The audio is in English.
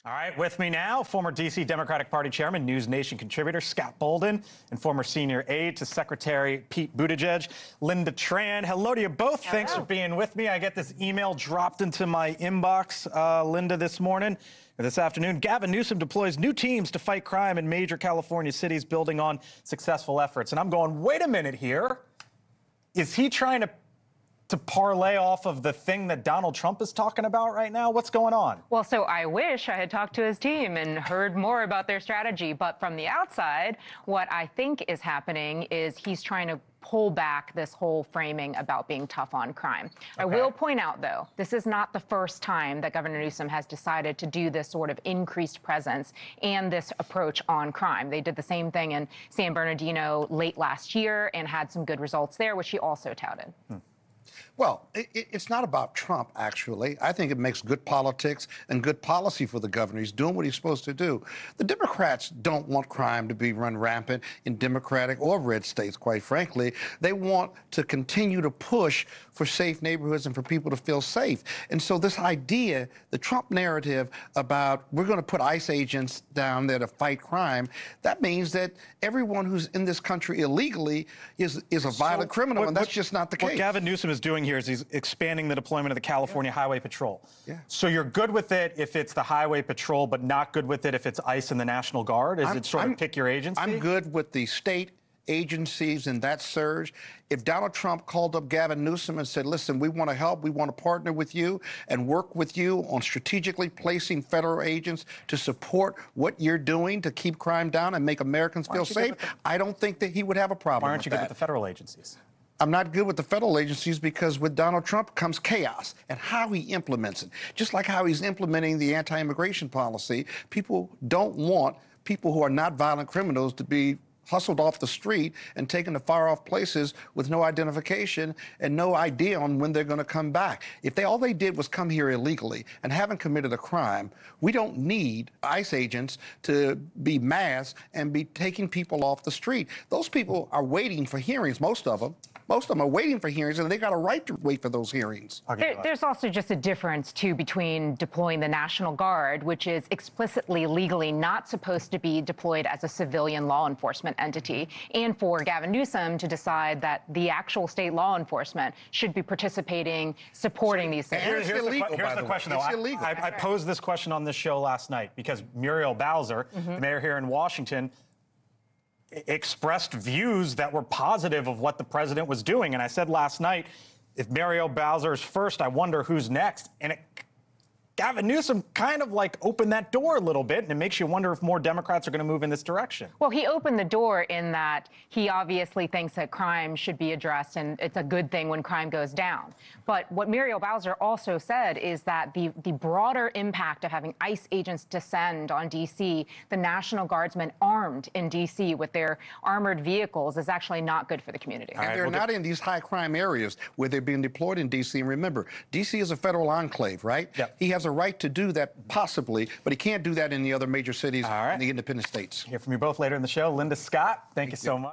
All right, with me now, former D.C. Democratic Party Chairman, NewsNation contributor Scott Bolden, and former senior aide to Secretary Pete Buttigieg, Linda Tran. Hello to you both. Hello. Thanks for being with me. I get this email dropped into my inbox, Linda, this afternoon. Gavin Newsom deploys new teams to fight crime in major California cities, building on successful efforts. And I'm going, wait a minute here. Is he trying to parlay off of the thing that Donald Trump is talking about right now? What's going on? Well, so I wish I had talked to his team and heard more about their strategy. But from the outside, what I think is happening is he's trying to pull back this whole framing about being tough on crime. Okay. I will point out, though, this is not the first time that Governor Newsom has decided to do this sort of increased presence and this approach on crime. They did the same thing in San Bernardino late last year and had some good results there, which he also touted. Well, it's not about Trump, actually. I think it makes good politics and good policy for the governor. He's doing what he's supposed to do. The Democrats don't want crime to be run rampant in Democratic or red states, quite frankly. They want to continue to push for safe neighborhoods and for people to feel safe. And so this idea, the Trump narrative about we're going to put ICE agents down there to fight crime, that means that everyone who's in this country illegally is a violent criminal, and that's just not the case. What Gavin Newsom is doing here is he's expanding the deployment of the California Highway Patrol. So you're good with it if it's the Highway Patrol, but not good with it if it's ICE and the National Guard? Is it sort of pick your agency? I'm good with the state agencies in that surge. If Donald Trump called up Gavin Newsom and said, listen, we want to help, we want to partner with you and work with you on strategically placing federal agents to support what you're doing to keep crime down and make Americans feel safe, I don't think that he would have a problem with that. Why aren't you good with the federal agencies? I'm not good with the federal agencies because with Donald Trump comes chaos and how he implements it. Just like how he's implementing the anti-immigration policy, people don't want people who are not violent criminals to be hustled off the street and taken to far-off places with no identification and no idea on when they're going to come back. If all they did was come here illegally and haven't committed a crime, we don't need ICE agents to be masked and be taking people off the street. Those people are waiting for hearings, most of them. Most of them are waiting for hearings, and they got a right to wait for those hearings. There's also just a difference, too, between deploying the National Guard, which is explicitly legally not supposed to be deployed as a civilian law enforcement entity, and for Gavin Newsom to decide that the actual state law enforcement should be participating, supporting these things. Here's the question, though. I posed this question on this show last night because Muriel Bowser, the mayor here in Washington, expressed views that were positive of what the president was doing. And I said last night, if Muriel Bowser's first, I wonder who's next. And Gavin Newsom kind of like opened that door a little bit, and it makes you wonder if more Democrats are going to move in this direction. Well, he opened the door in that he obviously thinks that crime should be addressed, and it's a good thing when crime goes down. But what Muriel Bowser also said is that the broader impact of having ICE agents descend on D.C., the National Guardsmen armed in D.C. with their armored vehicles, is actually not good for the community. And they're not in these high crime areas where they're being deployed in D.C. And remember, D.C. is a federal enclave, right? Yep. He has a right to do that, possibly, but he can't do that in the other major cities in the independent states. Hear from you both later in the show. Linda, Scott, thank you so much.